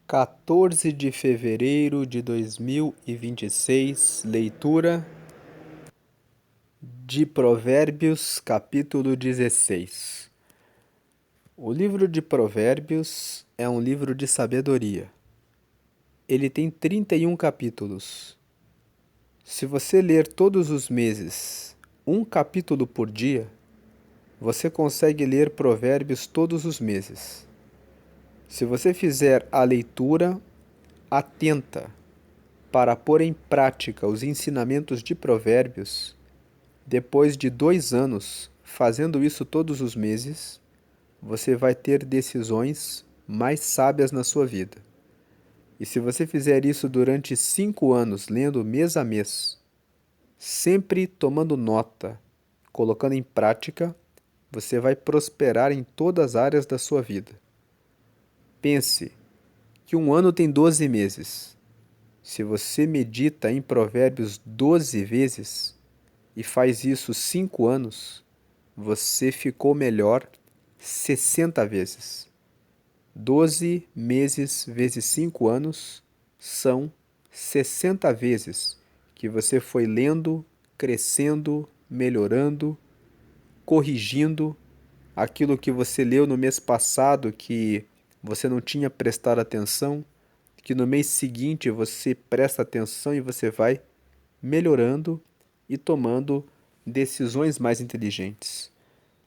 14 de fevereiro de 2026, leitura de Provérbios, capítulo 16. O livro de Provérbios é um livro de sabedoria. Ele tem 31 capítulos. Se você ler todos os meses um capítulo por dia, você consegue ler Provérbios todos os meses. Se você fizer a leitura atenta para pôr em prática os ensinamentos de Provérbios, depois de 2 anos fazendo isso todos os meses, você vai ter decisões mais sábias na sua vida. E se você fizer isso durante 5 anos, lendo mês a mês, sempre tomando nota, colocando em prática, você vai prosperar em todas as áreas da sua vida. Pense que um ano tem 12 meses. Se você medita em Provérbios 12 vezes e faz isso 5 anos, você ficou melhor 60 vezes. 12 meses vezes 5 anos são 60 vezes que você foi lendo, crescendo, melhorando, corrigindo aquilo que você leu no mês passado que você não tinha prestado atenção, que no mês seguinte você presta atenção e você vai melhorando e tomando decisões mais inteligentes.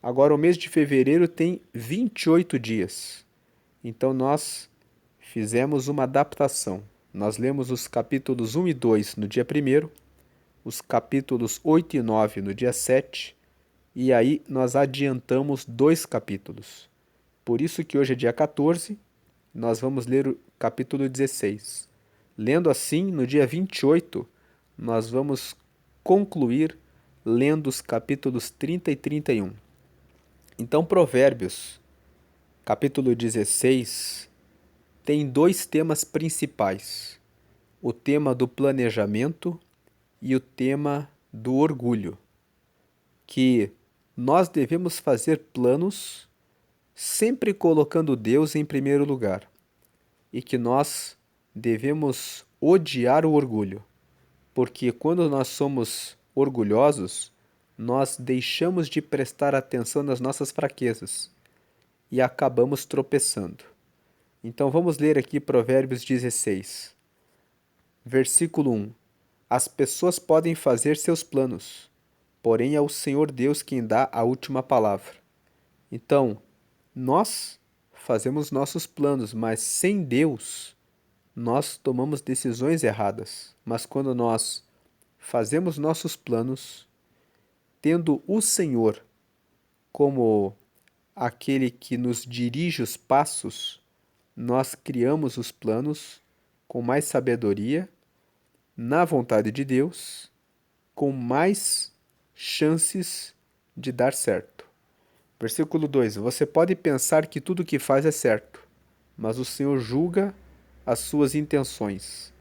Agora, o mês de fevereiro tem 28 dias. Então, nós fizemos uma adaptação. Nós lemos os capítulos 1 e 2 no dia 1º, os capítulos 8 e 9 no dia 7, e aí nós adiantamos 2 capítulos. Por isso que hoje é dia 14, nós vamos ler o capítulo 16. Lendo assim, no dia 28, nós vamos concluir lendo os capítulos 30 e 31. Então, Provérbios, capítulo 16, tem 2 temas principais: o tema do planejamento e o tema do orgulho, que nós devemos fazer planos sempre colocando Deus em primeiro lugar, e que nós devemos odiar o orgulho, porque quando nós somos orgulhosos, nós deixamos de prestar atenção nas nossas fraquezas e acabamos tropeçando. Então vamos ler aqui Provérbios 16, versículo 1. As pessoas podem fazer seus planos, porém é o Senhor Deus quem dá a última palavra. Então, nós fazemos nossos planos, mas sem Deus, nós tomamos decisões erradas. Mas quando nós fazemos nossos planos, tendo o Senhor como aquele que nos dirige os passos, nós criamos os planos com mais sabedoria, na vontade de Deus, com mais chances de dar certo. Versículo 2: Você pode pensar que tudo o que faz é certo, mas o Senhor julga as suas intenções.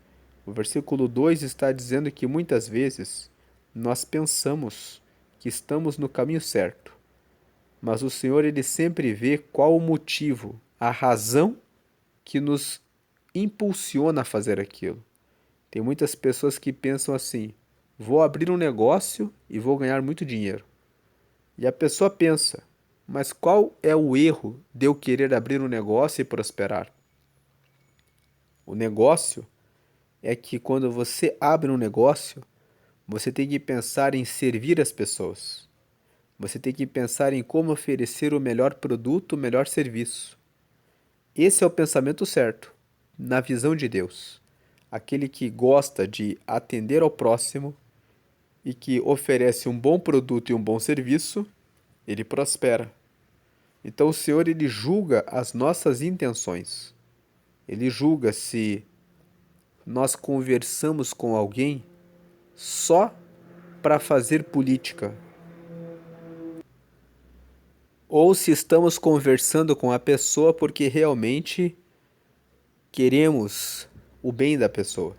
O versículo 2 está dizendo que muitas vezes nós pensamos que estamos no caminho certo, mas o Senhor ele sempre vê qual o motivo, a razão que nos impulsiona a fazer aquilo. Tem muitas pessoas que pensam assim: vou abrir um negócio e vou ganhar muito dinheiro. E a pessoa pensa: mas qual é o erro de eu querer abrir um negócio e prosperar? O negócio é que quando você abre um negócio, você tem que pensar em servir as pessoas. Você tem que pensar em como oferecer o melhor produto, o melhor serviço. Esse é o pensamento certo, na visão de Deus. Aquele que gosta de atender ao próximo e que oferece um bom produto e um bom serviço, ele prospera. Então o Senhor ele julga as nossas intenções. Ele julga se nós conversamos com alguém só para fazer política, ou se estamos conversando com a pessoa porque realmente queremos o bem da pessoa.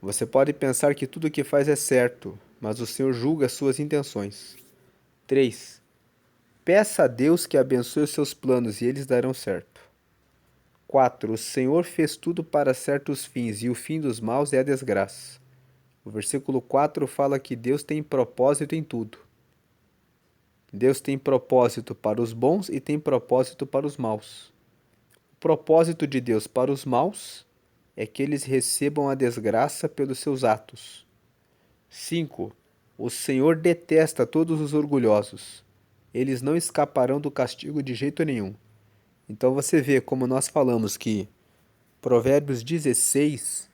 Você pode pensar que tudo o que faz é certo, mas o Senhor julga as suas intenções. 3. Peça a Deus que abençoe os seus planos e eles darão certo. 4. O Senhor fez tudo para certos fins, e o fim dos maus é a desgraça. O versículo 4 fala que Deus tem propósito em tudo. Deus tem propósito para os bons e tem propósito para os maus. O propósito de Deus para os maus é que eles recebam a desgraça pelos seus atos. 5. O Senhor detesta todos os orgulhosos. Eles não escaparão do castigo de jeito nenhum. Então você vê como nós falamos que Provérbios 16,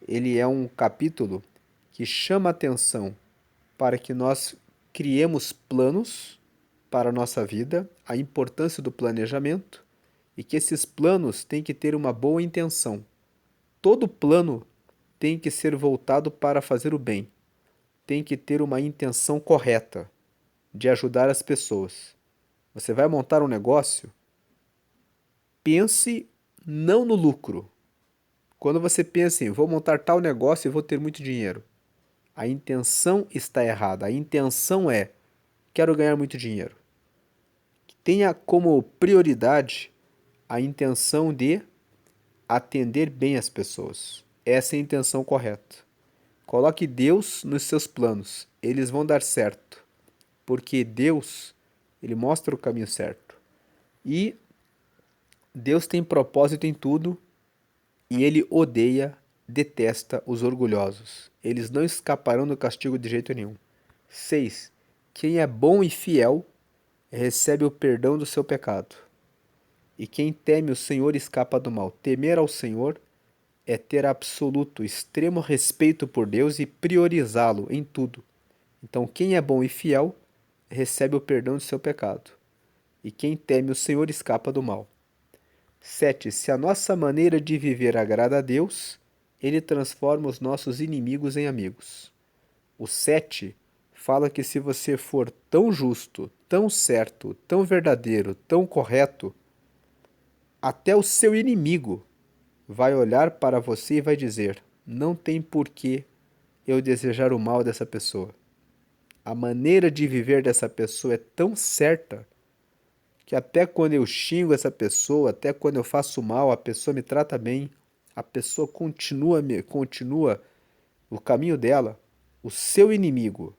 ele é um capítulo que chama atenção para que nós criemos planos para a nossa vida, a importância do planejamento e que esses planos têm que ter uma boa intenção. Todo plano tem que ser voltado para fazer o bem, tem que ter uma intenção correta de ajudar as pessoas. Você vai montar um negócio? Pense não no lucro. Quando você pensa em vou montar tal negócio e vou ter muito dinheiro, a intenção está errada. A intenção é quero ganhar muito dinheiro. Tenha como prioridade a intenção de atender bem as pessoas. Essa é a intenção correta. Coloque Deus nos seus planos. Eles vão dar certo. Porque Deus, ele mostra o caminho certo. E Deus tem propósito em tudo e ele odeia, detesta os orgulhosos. Eles não escaparão do castigo de jeito nenhum. 6. Quem é bom e fiel recebe o perdão do seu pecado. E quem teme o Senhor escapa do mal. Temer ao Senhor é ter absoluto, extremo respeito por Deus e priorizá-lo em tudo. Então, quem é bom e fiel recebe o perdão do seu pecado. E quem teme o Senhor escapa do mal. 7. Se a nossa maneira de viver agrada a Deus, ele transforma os nossos inimigos em amigos. O 7 fala que se você for tão justo, tão certo, tão verdadeiro, tão correto, até o seu inimigo vai olhar para você e vai dizer: não tem porquê eu desejar o mal dessa pessoa. A maneira de viver dessa pessoa é tão certa que até quando eu xingo essa pessoa, até quando eu faço mal, a pessoa me trata bem, a pessoa continua o caminho dela, o seu inimigo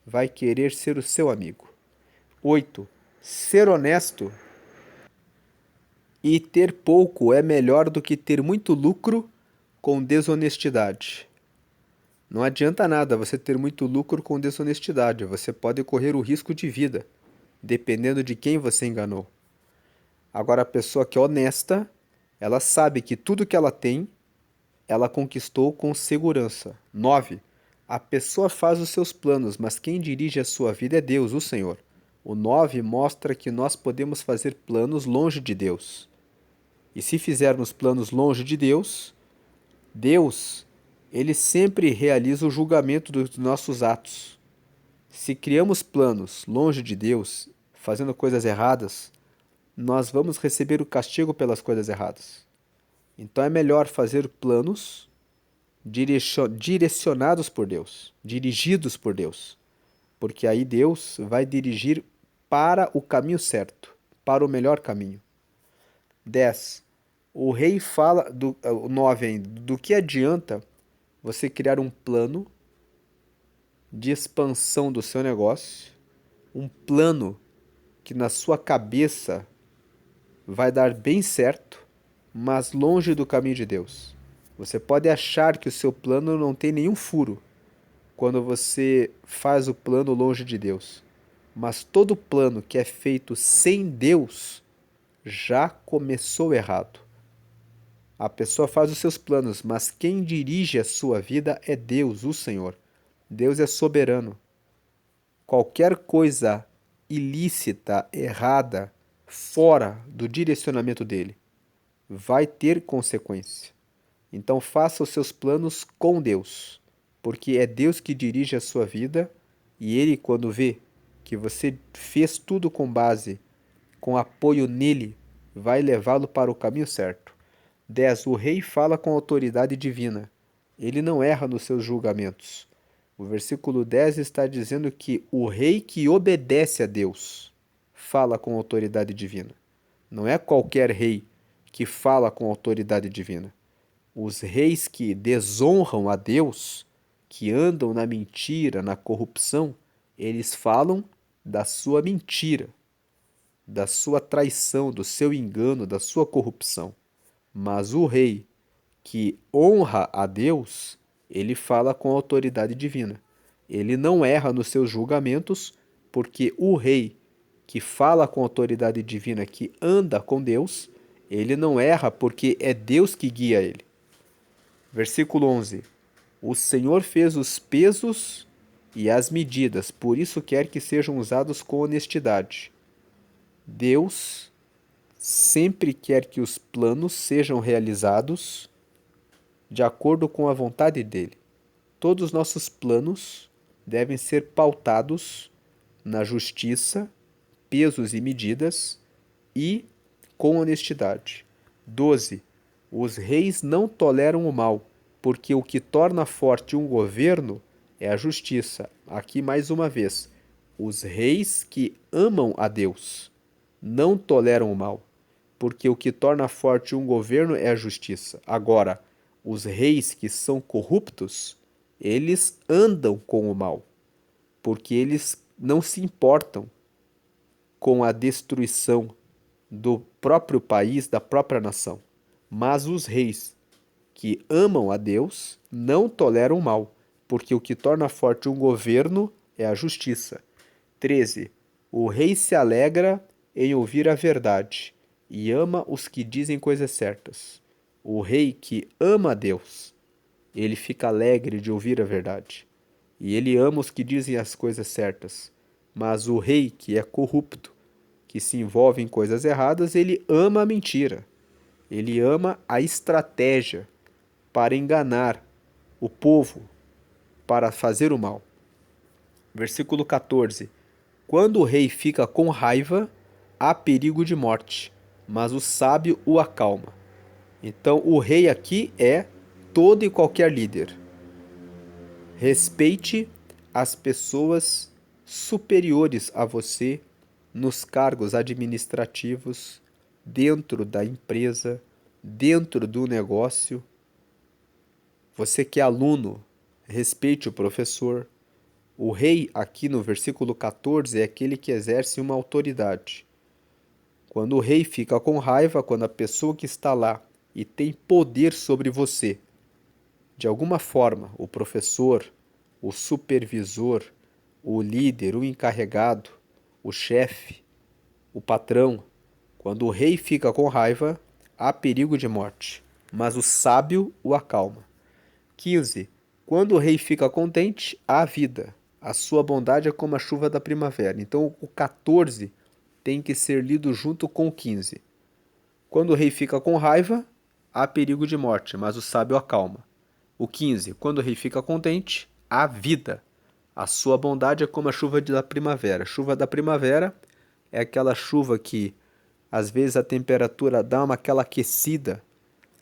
vai querer ser o seu amigo. 8. Ser honesto e ter pouco é melhor do que ter muito lucro com desonestidade. Não adianta nada você ter muito lucro com desonestidade, você pode correr o risco de vida, dependendo de quem você enganou. Agora, a pessoa que é honesta, ela sabe que tudo que ela tem, ela conquistou com segurança. 9. A pessoa faz os seus planos, mas quem dirige a sua vida é Deus, o Senhor. O 9 mostra que nós podemos fazer planos longe de Deus. E se fizermos planos longe de Deus, Deus, ele sempre realiza o julgamento dos nossos atos. Se criamos planos longe de Deus, fazendo coisas erradas, nós vamos receber o castigo pelas coisas erradas. Então é melhor fazer planos direcionados por Deus, dirigidos por Deus, porque aí Deus vai dirigir para o caminho certo, para o melhor caminho. 10. O rei fala, o 9 ainda, do que adianta você criar um plano de expansão do seu negócio, um plano que na sua cabeça vai dar bem certo, mas longe do caminho de Deus. Você pode achar que o seu plano não tem nenhum furo quando você faz o plano longe de Deus. Mas todo plano que é feito sem Deus já começou errado. A pessoa faz os seus planos, mas quem dirige a sua vida é Deus, o Senhor. Deus é soberano. Qualquer coisa ilícita, errada, fora do direcionamento dele, vai ter consequência. Então faça os seus planos com Deus, porque é Deus que dirige a sua vida e ele, quando vê que você fez tudo com base, com apoio nele, vai levá-lo para o caminho certo. 10. O rei fala com autoridade divina. Ele não erra nos seus julgamentos. O versículo 10 está dizendo que o rei que obedece a Deus fala com autoridade divina. Não é qualquer rei que fala com autoridade divina. Os reis que desonram a Deus, que andam na mentira, na corrupção, eles falam da sua mentira, da sua traição, do seu engano, da sua corrupção. Mas o rei que honra a Deus, ele fala com autoridade divina. Ele não erra nos seus julgamentos, porque o rei que fala com autoridade divina, que anda com Deus, ele não erra porque é Deus que guia ele. Versículo 11. O Senhor fez os pesos e as medidas, por isso quer que sejam usados com honestidade. Deus sempre quer que os planos sejam realizados de acordo com a vontade dele. Todos os nossos planos devem ser pautados na justiça, pesos e medidas e com honestidade. 12. Os reis não toleram o mal, porque o que torna forte um governo é a justiça. Aqui mais uma vez, os reis que amam a Deus não toleram o mal, porque o que torna forte um governo é a justiça. Agora, os reis que são corruptos, eles andam com o mal, porque eles não se importam com a destruição do próprio país, da própria nação. Mas os reis que amam a Deus não toleram o mal, porque o que torna forte um governo é a justiça. 13. O rei se alegra em ouvir a verdade e ama os que dizem coisas certas. O rei que ama a Deus, ele fica alegre de ouvir a verdade. E ele ama os que dizem as coisas certas. Mas o rei que é corrupto, que se envolve em coisas erradas, ele ama a mentira. Ele ama a estratégia para enganar o povo, para fazer o mal. Versículo 14. Quando o rei fica com raiva, há perigo de morte, mas o sábio o acalma. Então, o rei aqui é todo e qualquer líder. Respeite as pessoas superiores a você nos cargos administrativos, dentro da empresa, dentro do negócio. Você que é aluno, respeite o professor. O rei, aqui no versículo 14, é aquele que exerce uma autoridade. Quando o rei fica com raiva, quando a pessoa que está lá e tem poder sobre você, de alguma forma, o professor, o supervisor, o líder, o encarregado, o chefe, o patrão, quando o rei fica com raiva, há perigo de morte, mas o sábio o acalma. 15. Quando o rei fica contente, há vida. A sua bondade é como a chuva da primavera. Então, o 14 tem que ser lido junto com o 15. Quando o rei fica com raiva, há perigo de morte, mas o sábio acalma. O 15. Quando o rei fica contente, há vida. A sua bondade é como a chuva da primavera. Chuva da primavera é aquela chuva que, às vezes, a temperatura dá aquela aquecida.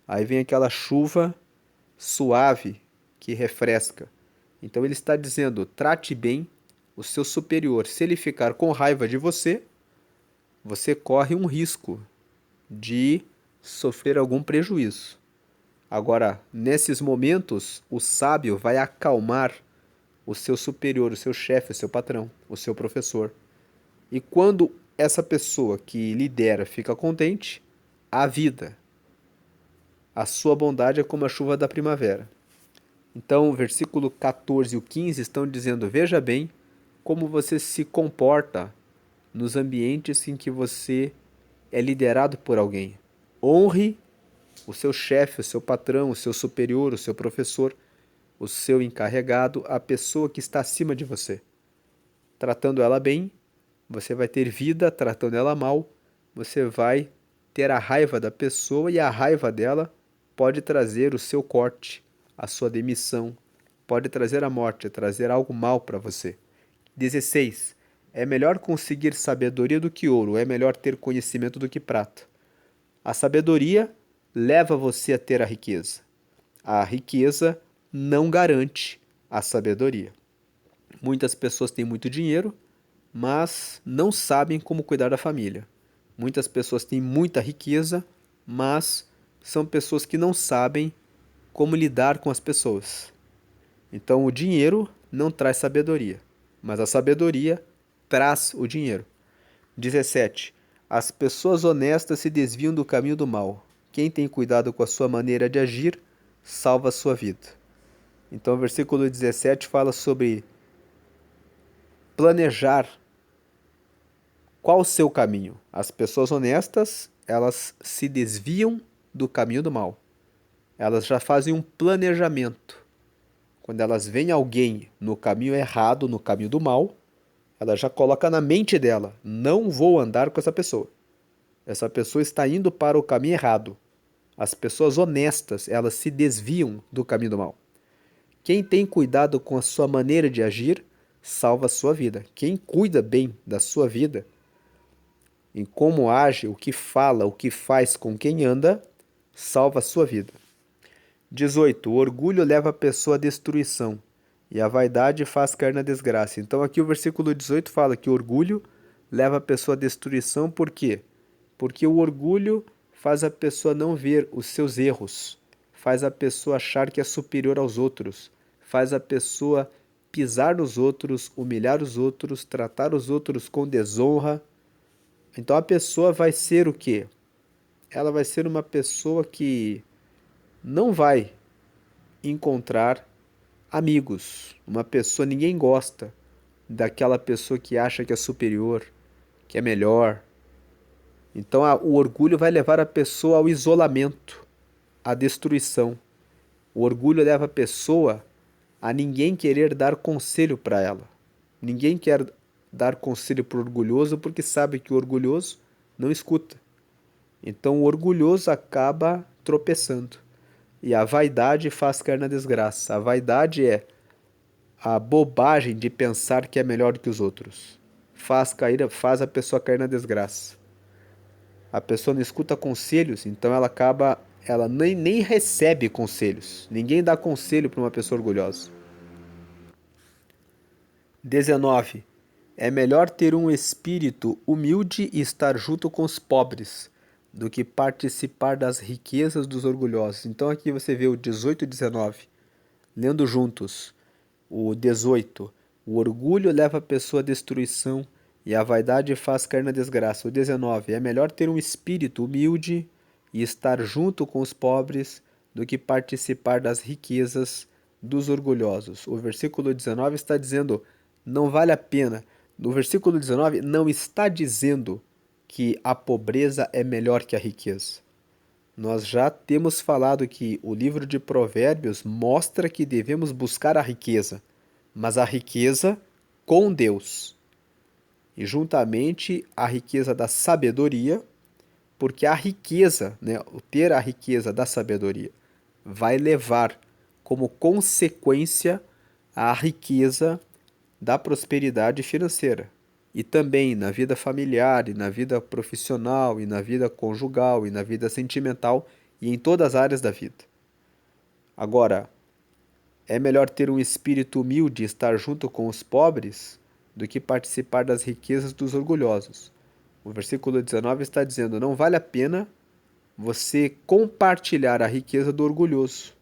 Aí vem aquela chuva suave que refresca. Então ele está dizendo, trate bem o seu superior. Se ele ficar com raiva de você, você corre um risco de sofrer algum prejuízo. Agora, nesses momentos, o sábio vai acalmar o seu superior, o seu chefe, o seu patrão, o seu professor. E quando essa pessoa que lidera fica contente, há vida. A sua bondade é como a chuva da primavera. Então, o versículo 14 e o 15 estão dizendo, veja bem como você se comporta nos ambientes em que você é liderado por alguém. Honre o seu chefe, o seu patrão, o seu superior, o seu professor, o seu encarregado, a pessoa que está acima de você. Tratando ela bem, você vai ter vida. Tratando ela mal, você vai ter a raiva da pessoa e a raiva dela pode trazer o seu corte, a sua demissão, pode trazer a morte, trazer algo mal para você. 16. É melhor conseguir sabedoria do que ouro, é melhor ter conhecimento do que prata. A sabedoria leva você a ter a riqueza. A riqueza não garante a sabedoria. Muitas pessoas têm muito dinheiro, mas não sabem como cuidar da família. Muitas pessoas têm muita riqueza, mas são pessoas que não sabem como lidar com as pessoas. Então, o dinheiro não traz sabedoria, mas a sabedoria traz o dinheiro. 17. As pessoas honestas se desviam do caminho do mal. Quem tem cuidado com a sua maneira de agir, salva a sua vida. Então, o versículo 17 fala sobre planejar qual o seu caminho. As pessoas honestas, elas se desviam do caminho do mal. Elas já fazem um planejamento. Quando elas veem alguém no caminho errado, no caminho do mal, ela já coloca na mente dela: não vou andar com essa pessoa. Essa pessoa está indo para o caminho errado. As pessoas honestas, elas se desviam do caminho do mal. Quem tem cuidado com a sua maneira de agir, salva a sua vida. Quem cuida bem da sua vida, em como age, o que fala, o que faz, com quem anda, salva a sua vida. 18. O orgulho leva a pessoa à destruição, e a vaidade faz cair na desgraça. Então aqui o versículo 18 fala que o orgulho leva a pessoa à destruição, por quê? Porque o orgulho faz a pessoa não ver os seus erros, faz a pessoa achar que é superior aos outros, faz a pessoa pisar nos outros, humilhar os outros, tratar os outros com desonra. Então a pessoa vai ser o quê? Ela vai ser uma pessoa que não vai encontrar amigos. Uma pessoa, ninguém gosta daquela pessoa que acha que é superior, que é melhor. Então o orgulho vai levar a pessoa ao isolamento, à destruição. O orgulho leva a pessoa a ninguém querer dar conselho para ela. Ninguém quer dar conselho para o orgulhoso porque sabe que o orgulhoso não escuta. Então o orgulhoso acaba tropeçando. E a vaidade faz cair na desgraça. A vaidade é a bobagem de pensar que é melhor que os outros. Faz a pessoa cair na desgraça. A pessoa não escuta conselhos, então ela nem recebe conselhos. Ninguém dá conselho para uma pessoa orgulhosa. 19. É melhor ter um espírito humilde e estar junto com os pobres do que participar das riquezas dos orgulhosos. Então aqui você vê o 18 e 19, lendo juntos. O 18. O orgulho leva a pessoa à destruição e a vaidade faz cair na desgraça. O 19. É melhor ter um espírito humilde e estar junto com os pobres do que participar das riquezas dos orgulhosos. O versículo 19 está dizendo: não vale a pena. No versículo 19 não está dizendo que a pobreza é melhor que a riqueza. Nós já temos falado que o livro de Provérbios mostra que devemos buscar a riqueza, mas a riqueza com Deus. E juntamente a riqueza da sabedoria, porque a riqueza, né, o ter a riqueza da sabedoria, vai levar como consequência a riqueza da prosperidade financeira. E também na vida familiar, e na vida profissional, e na vida conjugal, e na vida sentimental, e em todas as áreas da vida. Agora, é melhor ter um espírito humilde e estar junto com os pobres do que participar das riquezas dos orgulhosos. O versículo 19 está dizendo: não vale a pena você compartilhar a riqueza do orgulhoso,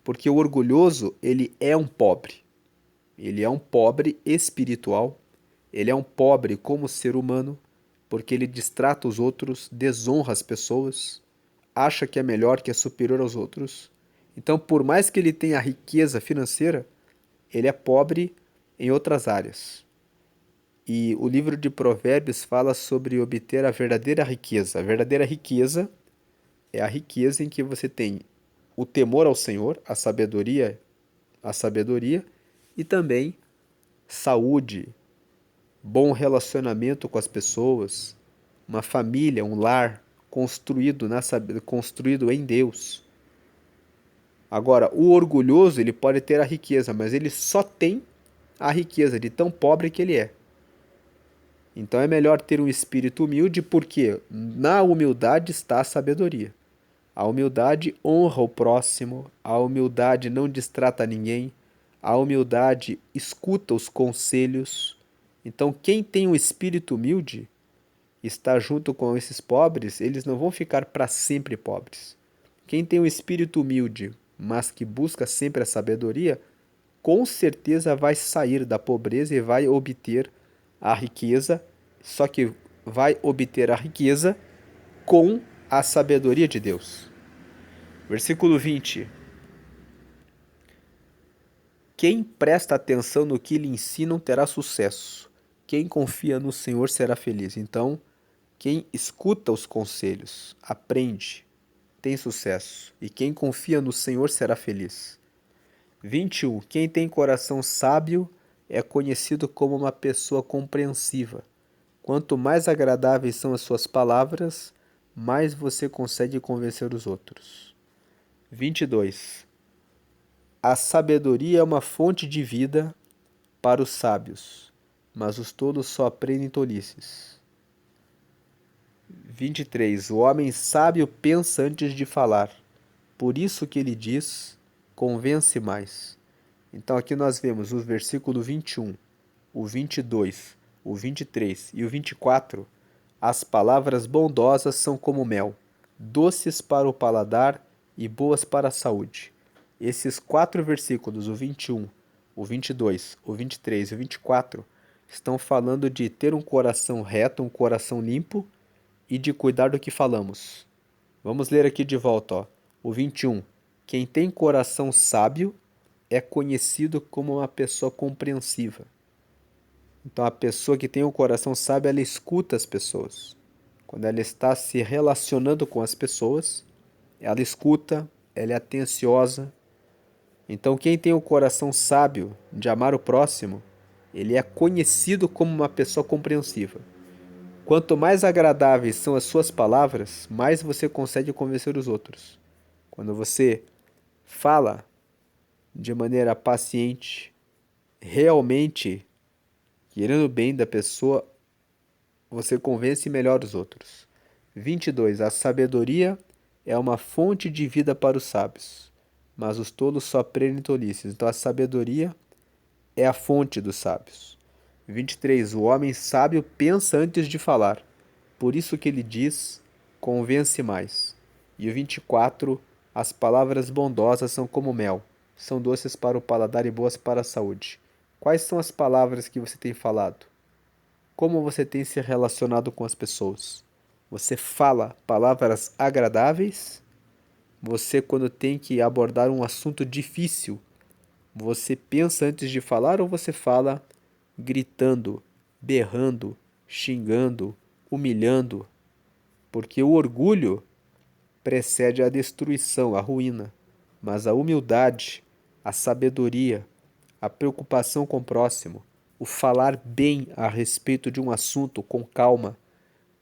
porque o orgulhoso, ele é um pobre. Ele é um pobre espiritual, ele é um pobre como ser humano, porque ele distrata os outros, desonra as pessoas, acha que é melhor, que é superior aos outros. Então, por mais que ele tenha riqueza financeira, ele é pobre em outras áreas. E o livro de Provérbios fala sobre obter a verdadeira riqueza. A verdadeira riqueza é a riqueza em que você tem o temor ao Senhor, a sabedoria e também saúde, bom relacionamento com as pessoas, uma família, um lar construído em Deus. Agora, o orgulhoso, ele pode ter a riqueza, mas ele só tem a riqueza de tão pobre que ele é. Então é melhor ter um espírito humilde, porque na humildade está a sabedoria. A humildade honra o próximo, a humildade não distrata ninguém, a humildade escuta os conselhos. Então, quem tem um espírito humilde, está junto com esses pobres, eles não vão ficar para sempre pobres. Quem tem um espírito humilde, mas que busca sempre a sabedoria, com certeza vai sair da pobreza e vai obter a riqueza, só que vai obter a riqueza com a sabedoria de Deus. Versículo 20. Quem presta atenção no que lhe ensinam terá sucesso. Quem confia no Senhor será feliz. Então, quem escuta os conselhos, aprende, tem sucesso. E quem confia no Senhor será feliz. 21. Quem tem coração sábio é conhecido como uma pessoa compreensiva. Quanto mais agradáveis são as suas palavras, mais você consegue convencer os outros. 22. A sabedoria é uma fonte de vida para os sábios, mas os tolos só aprendem tolices. 23. O homem sábio pensa antes de falar, por isso que ele diz, convence mais. Então aqui nós vemos o versículo 21, o 22, o 23 e o 24. As palavras bondosas são como mel, doces para o paladar e boas para a saúde. Esses 4 versículos, o 21, o 22, o 23 e o 24, estão falando de ter um coração reto, um coração limpo e de cuidar do que falamos. Vamos ler aqui de volta, ó. O 21. Quem tem coração sábio é conhecido como uma pessoa compreensiva. Então, a pessoa que tem um coração sábio, ela escuta as pessoas. Quando ela está se relacionando com as pessoas, ela escuta, ela é atenciosa. Então, quem tem o coração sábio de amar o próximo, ele é conhecido como uma pessoa compreensiva. Quanto mais agradáveis são as suas palavras, mais você consegue convencer os outros. Quando você fala de maneira paciente, realmente querendo o bem da pessoa, você convence melhor os outros. 22. A sabedoria é uma fonte de vida para os sábios, mas os tolos só aprendem tolices. Então a sabedoria é a fonte dos sábios. 23. O homem sábio pensa antes de falar, por isso que ele diz, convence mais. E o 24. As palavras bondosas são como mel, são doces para o paladar e boas para a saúde. Quais são as palavras que você tem falado? Como você tem se relacionado com as pessoas? Você fala palavras agradáveis? Você, quando tem que abordar um assunto difícil, você pensa antes de falar ou você fala gritando, berrando, xingando, humilhando? Porque o orgulho precede a destruição, a ruína, mas a humildade, a sabedoria, a preocupação com o próximo, o falar bem a respeito de um assunto com calma,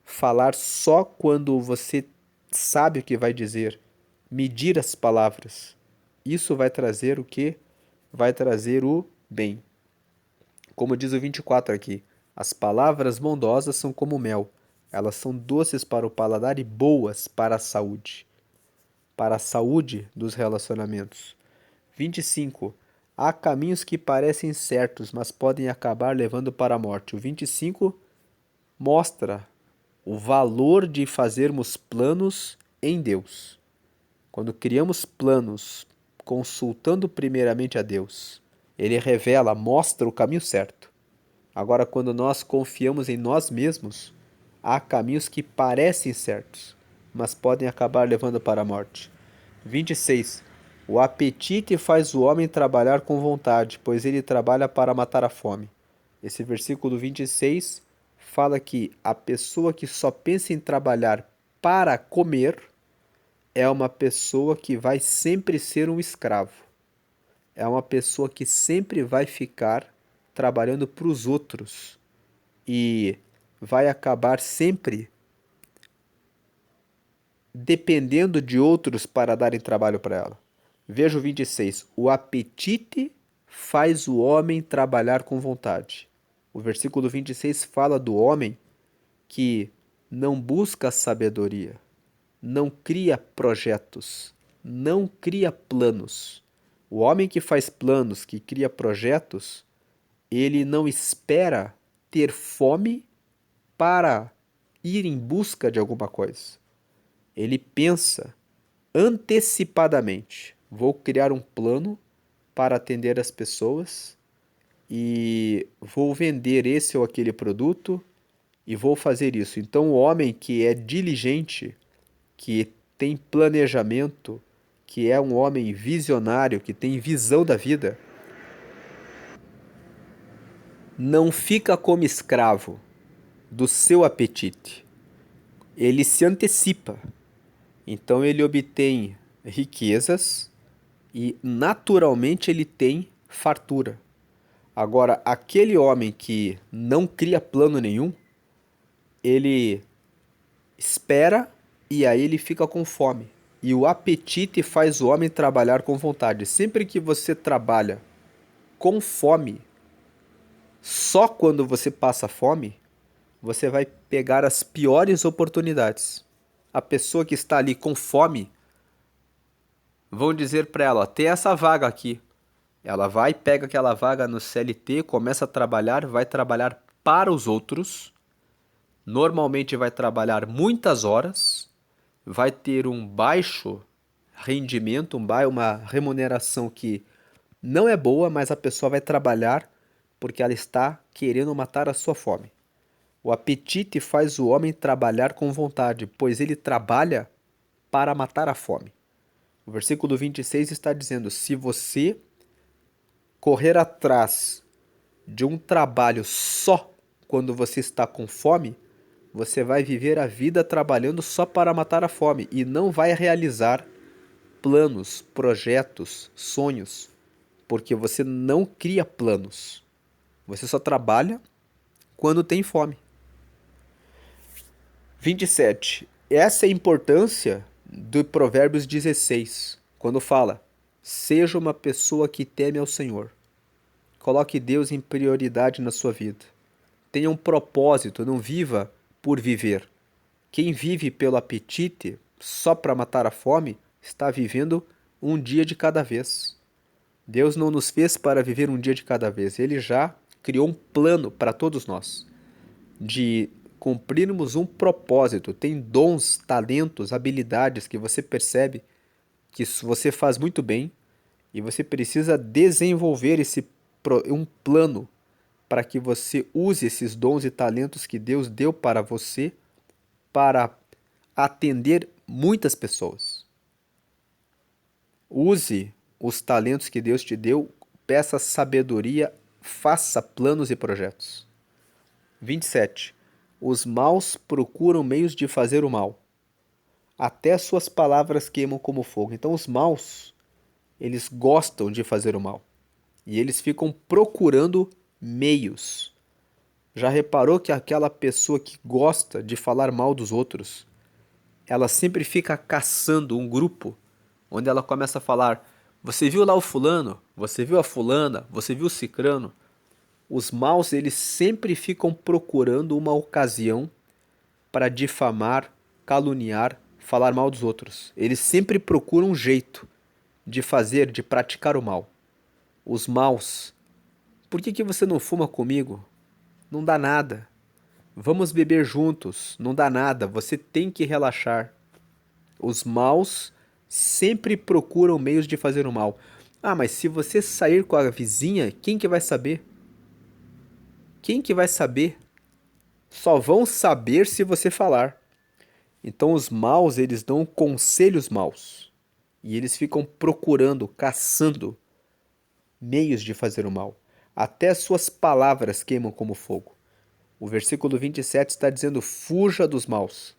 falar só quando você sabe o que vai dizer, medir as palavras. Isso vai trazer o quê? Vai trazer o bem. Como diz o 24 aqui, as palavras bondosas são como mel. Elas são doces para o paladar e boas para a saúde. Para a saúde dos relacionamentos. 25. Há caminhos que parecem certos, mas podem acabar levando para a morte. O 25 mostra o valor de fazermos planos em Deus. Quando criamos planos, consultando primeiramente a Deus, Ele revela, mostra o caminho certo. Agora, quando nós confiamos em nós mesmos, há caminhos que parecem certos, mas podem acabar levando para a morte. 26. O apetite faz o homem trabalhar com vontade, pois ele trabalha para matar a fome. Esse versículo 26 fala que a pessoa que só pensa em trabalhar para comer é uma pessoa que vai sempre ser um escravo. É uma pessoa que sempre vai ficar trabalhando para os outros e vai acabar sempre dependendo de outros para darem trabalho para ela. Veja o 26. O apetite faz o homem trabalhar com vontade. O versículo 26 fala do homem que não busca sabedoria, não cria projetos, não cria planos. O homem que faz planos, que cria projetos, ele não espera ter fome para ir em busca de alguma coisa. Ele pensa antecipadamente. Vou criar um plano para atender as pessoas e vou vender esse ou aquele produto e vou fazer isso. Então, o homem que é diligente, que tem planejamento, que é um homem visionário, que tem visão da vida, não fica como escravo do seu apetite. Ele se antecipa. Então ele obtém riquezas e naturalmente ele tem fartura. Agora, aquele homem que não cria plano nenhum, ele espera e aí ele fica com fome. E o apetite faz o homem trabalhar com vontade. Sempre que você trabalha com fome, só quando você passa fome, você vai pegar as piores oportunidades. A pessoa que está ali com fome, vão dizer para ela, ó, tem essa vaga aqui. Ela vai, pega aquela vaga no CLT, começa a trabalhar, vai trabalhar para os outros. Normalmente vai trabalhar muitas horas, vai ter um baixo rendimento, uma remuneração que não é boa, mas a pessoa vai trabalhar porque ela está querendo matar a sua fome. O apetite faz o homem trabalhar com vontade, pois ele trabalha para matar a fome. O versículo 26 está dizendo: se você correr atrás de um trabalho só quando você está com fome, você vai viver a vida trabalhando só para matar a fome e não vai realizar planos, projetos, sonhos, porque você não cria planos. Você só trabalha quando tem fome. 27. Essa é a importância do Provérbios 16, quando fala: seja uma pessoa que teme ao Senhor. Coloque Deus em prioridade na sua vida. Tenha um propósito, não viva por viver. Quem vive pelo apetite, só para matar a fome, está vivendo um dia de cada vez. Deus não nos fez para viver um dia de cada vez. Ele já criou um plano para todos nós, de cumprirmos um propósito. Tem dons, talentos, habilidades que você percebe que você faz muito bem e você precisa desenvolver um plano para que você use esses dons e talentos que Deus deu para você para atender muitas pessoas. Use os talentos que Deus te deu, peça sabedoria, faça planos e projetos. 27. Os maus procuram meios de fazer o mal. Até suas palavras queimam como fogo. Então os maus, eles gostam de fazer o mal. E eles ficam procurando meios. Já reparou que aquela pessoa que gosta de falar mal dos outros, ela sempre fica caçando um grupo onde ela começa a falar: você viu lá o fulano? Você viu a fulana? Você viu o cicrano? Os maus, eles sempre ficam procurando uma ocasião para difamar, caluniar, falar mal dos outros. Eles sempre procuram um jeito de fazer, de praticar o mal. Os maus: por que você não fuma comigo? Não dá nada. Vamos beber juntos. Não dá nada. Você tem que relaxar. Os maus sempre procuram meios de fazer o mal. Ah, mas se você sair com a vizinha, quem que vai saber? Quem que vai saber? Só vão saber se você falar. Então os maus, eles dão conselhos maus. E eles ficam procurando, caçando meios de fazer o mal. Até suas palavras queimam como fogo. O versículo 27 está dizendo: fuja dos maus.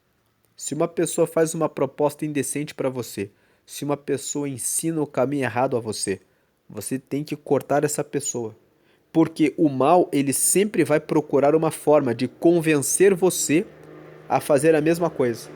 Se uma pessoa faz uma proposta indecente para você, se uma pessoa ensina o caminho errado a você, você tem que cortar essa pessoa. Porque o mal, ele sempre vai procurar uma forma de convencer você a fazer a mesma coisa.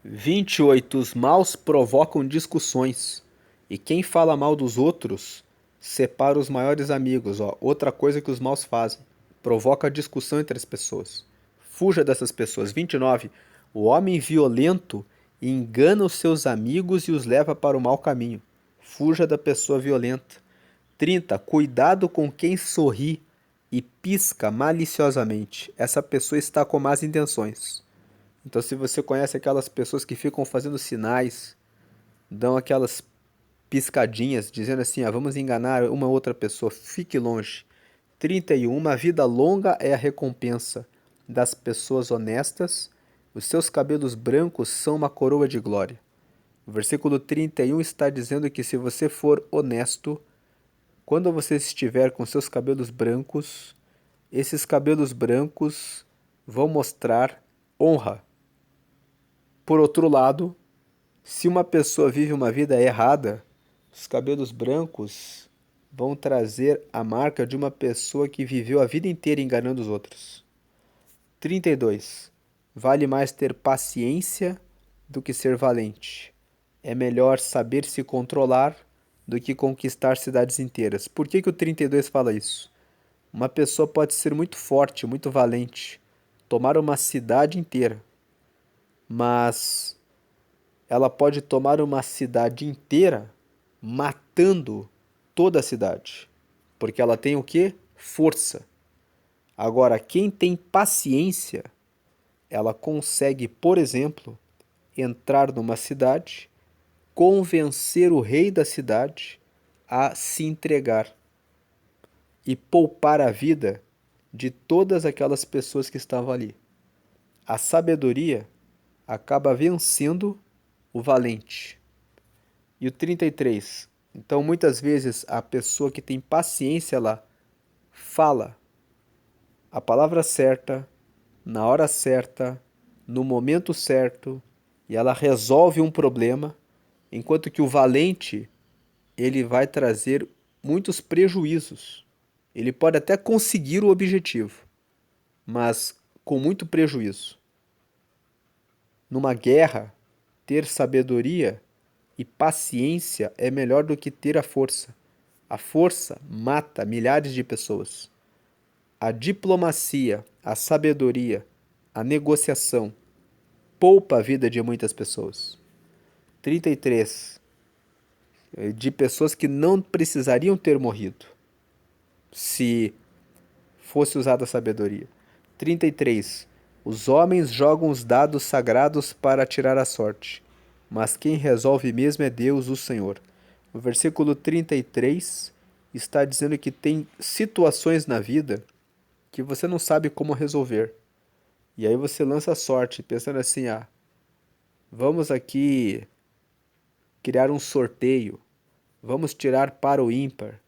28. Os maus provocam discussões. E quem fala mal dos outros separa os maiores amigos. Ó. Outra coisa que os maus fazem: provoca discussão entre as pessoas. Fuja dessas pessoas. 29. O homem violento engana os seus amigos e os leva para o mau caminho. Fuja da pessoa violenta. 30. Cuidado com quem sorri e pisca maliciosamente, essa pessoa está com más intenções. Então, se você conhece aquelas pessoas que ficam fazendo sinais, dão aquelas piscadinhas, dizendo assim, vamos enganar uma outra pessoa, fique longe. 31. Uma vida longa é a recompensa das pessoas honestas, os seus cabelos brancos são uma coroa de glória. O versículo 31 está dizendo que se você for honesto, quando você estiver com seus cabelos brancos, esses cabelos brancos vão mostrar honra. Por outro lado, se uma pessoa vive uma vida errada, os cabelos brancos vão trazer a marca de uma pessoa que viveu a vida inteira enganando os outros. 32. Vale mais ter paciência do que ser valente. É melhor saber se controlar do que conquistar cidades inteiras. Por que o 32 fala isso? Uma pessoa pode ser muito forte, muito valente, tomar uma cidade inteira, mas ela pode tomar uma cidade inteira matando toda a cidade. Porque ela tem o quê? Força. Agora, quem tem paciência, ela consegue, por exemplo, entrar numa cidade, convencer o rei da cidade a se entregar e poupar a vida de todas aquelas pessoas que estavam ali. A sabedoria acaba vencendo o valente. E o 33. Então, muitas vezes, a pessoa que tem paciência, ela fala a palavra certa, na hora certa, no momento certo, e ela resolve um problema, enquanto que o valente, ele vai trazer muitos prejuízos. Ele pode até conseguir o objetivo, mas com muito prejuízo. Numa guerra, ter sabedoria e paciência é melhor do que ter a força. A força mata milhares de pessoas. A diplomacia, a sabedoria, a negociação poupa a vida de muitas pessoas. 33. De pessoas que não precisariam ter morrido se fosse usada a sabedoria. 33. Os homens jogam os dados sagrados para tirar a sorte, mas quem resolve mesmo é Deus, o Senhor. O versículo 33 está dizendo que tem situações na vida que você não sabe como resolver. E aí você lança a sorte, pensando assim, vamos aqui criar um sorteio, vamos tirar para o ímpar,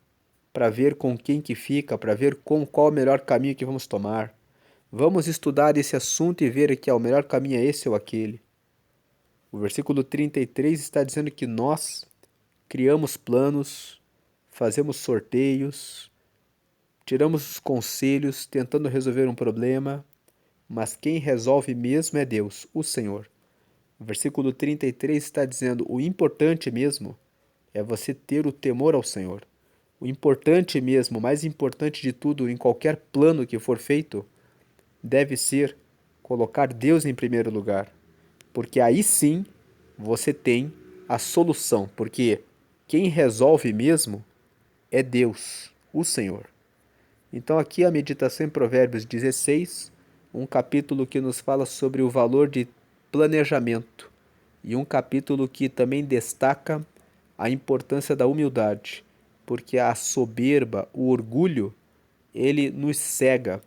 para ver com quem que fica, para ver qual o melhor caminho que vamos tomar. Vamos estudar esse assunto e ver que o melhor caminho é esse ou aquele. O versículo 33 está dizendo que nós criamos planos, fazemos sorteios, tiramos os conselhos tentando resolver um problema, mas quem resolve mesmo é Deus, o Senhor. O versículo 33 está dizendo: o importante mesmo é você ter o temor ao Senhor. O importante mesmo, o mais importante de tudo, em qualquer plano que for feito, deve ser colocar Deus em primeiro lugar. Porque aí sim você tem a solução. Porque quem resolve mesmo é Deus, o Senhor. Então, aqui a meditação em Provérbios 16, um capítulo que nos fala sobre o valor de planejamento, e um capítulo que também destaca a importância da humildade, porque a soberba, o orgulho, ele nos cega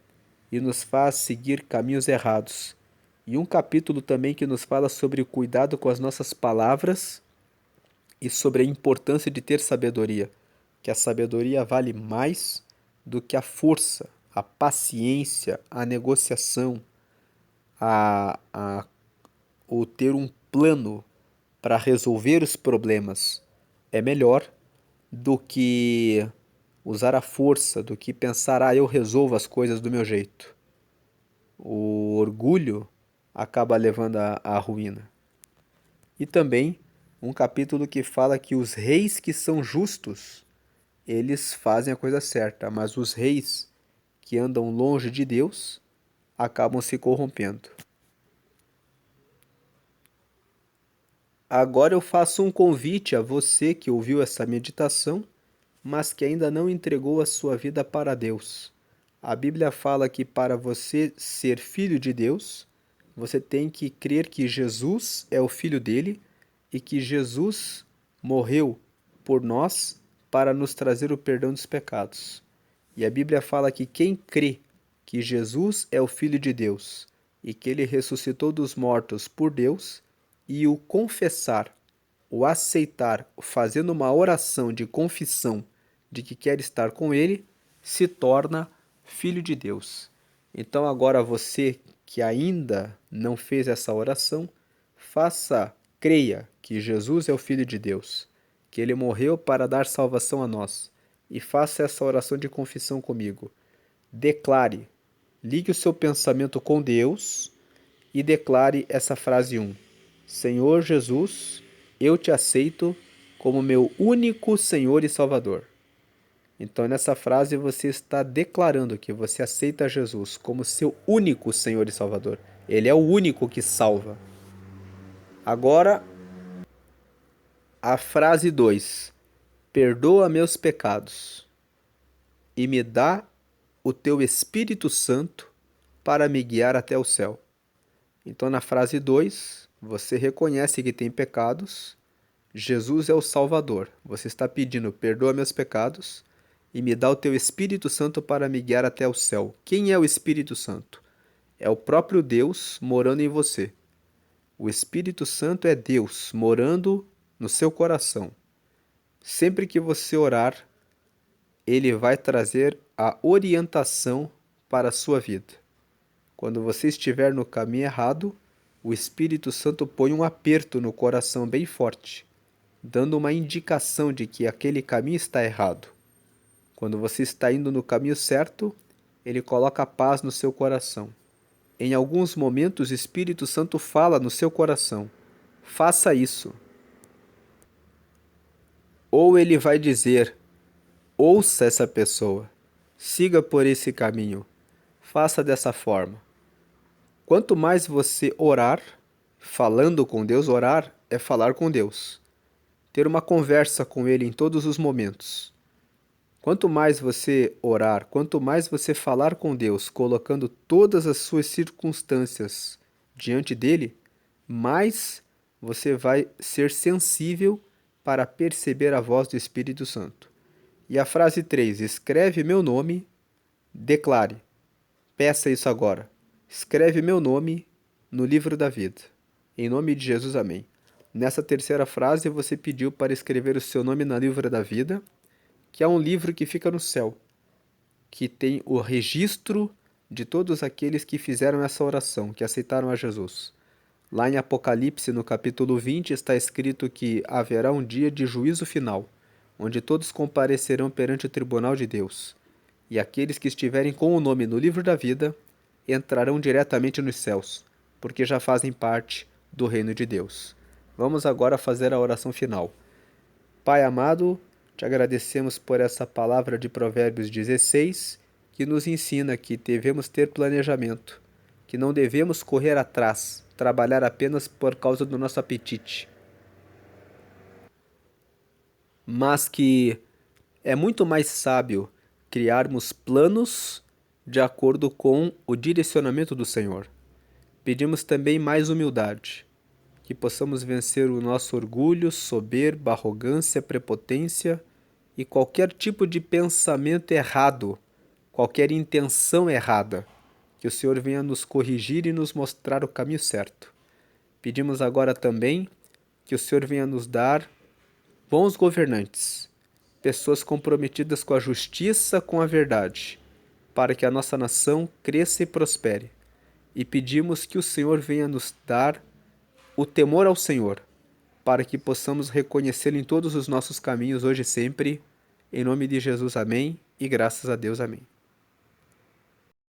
e nos faz seguir caminhos errados. E um capítulo também que nos fala sobre o cuidado com as nossas palavras e sobre a importância de ter sabedoria, que a sabedoria vale mais do que a força, a paciência, a negociação, o ter um plano para resolver os problemas é melhor do que usar a força, do que pensar, eu resolvo as coisas do meu jeito. O orgulho acaba levando à ruína. E também um capítulo que fala que os reis que são justos, eles fazem a coisa certa, mas os reis que andam longe de Deus acabam se corrompendo. Agora eu faço um convite a você que ouviu essa meditação, mas que ainda não entregou a sua vida para Deus. A Bíblia fala que para você ser filho de Deus, você tem que crer que Jesus é o filho dele e que Jesus morreu por nós para nos trazer o perdão dos pecados. E a Bíblia fala que quem crê que Jesus é o filho de Deus e que ele ressuscitou dos mortos por Deus e o confessar, o aceitar, fazendo uma oração de confissão de que quer estar com ele, se torna filho de Deus. Então agora você que ainda não fez essa oração, creia que Jesus é o Filho de Deus, que ele morreu para dar salvação a nós, e faça essa oração de confissão comigo. Declare, ligue o seu pensamento com Deus e declare essa frase 1. Senhor Jesus, eu te aceito como meu único Senhor e Salvador. Então, nessa frase, você está declarando que você aceita Jesus como seu único Senhor e Salvador. Ele é o único que salva. Agora, a frase 2. Perdoa meus pecados e me dá o teu Espírito Santo para me guiar até o céu. Então, na frase 2, você reconhece que tem pecados. Jesus é o Salvador. Você está pedindo, perdoa meus pecados e me dá o teu Espírito Santo para me guiar até o céu. Quem é o Espírito Santo? É o próprio Deus morando em você. O Espírito Santo é Deus morando no seu coração. Sempre que você orar, ele vai trazer a orientação para a sua vida. Quando você estiver no caminho errado, o Espírito Santo põe um aperto no coração bem forte, dando uma indicação de que aquele caminho está errado. Quando você está indo no caminho certo, ele coloca paz no seu coração. Em alguns momentos, o Espírito Santo fala no seu coração: faça isso. Ou ele vai dizer: ouça essa pessoa, siga por esse caminho, faça dessa forma. Quanto mais você orar, falando com Deus, orar é falar com Deus, ter uma conversa com Ele em todos os momentos. Quanto mais você orar, quanto mais você falar com Deus, colocando todas as suas circunstâncias diante dele, mais você vai ser sensível para perceber a voz do Espírito Santo. E a frase 3, escreve meu nome, declare, peça isso agora. Escreve meu nome no livro da vida. Em nome de Jesus, amém. Nessa terceira frase, você pediu para escrever o seu nome no livro da vida, que é um livro que fica no céu, que tem o registro de todos aqueles que fizeram essa oração, que aceitaram a Jesus. Lá em Apocalipse, no capítulo 20, está escrito que haverá um dia de juízo final, onde todos comparecerão perante o tribunal de Deus, e aqueles que estiverem com o nome no livro da vida entrarão diretamente nos céus, porque já fazem parte do reino de Deus. Vamos agora fazer a oração final. Pai amado, te agradecemos por essa palavra de Provérbios 16, que nos ensina que devemos ter planejamento, que não devemos correr atrás, trabalhar apenas por causa do nosso apetite, mas que é muito mais sábio criarmos planos de acordo com o direcionamento do Senhor. Pedimos também mais humildade, que possamos vencer o nosso orgulho, soberba, arrogância, prepotência e qualquer tipo de pensamento errado, qualquer intenção errada, que o Senhor venha nos corrigir e nos mostrar o caminho certo. Pedimos agora também que o Senhor venha nos dar bons governantes, pessoas comprometidas com a justiça, com a verdade, para que a nossa nação cresça e prospere. E pedimos que o Senhor venha nos dar o temor ao Senhor, para que possamos reconhecê-lo em todos os nossos caminhos hoje e sempre. Em nome de Jesus, amém. E graças a Deus, amém.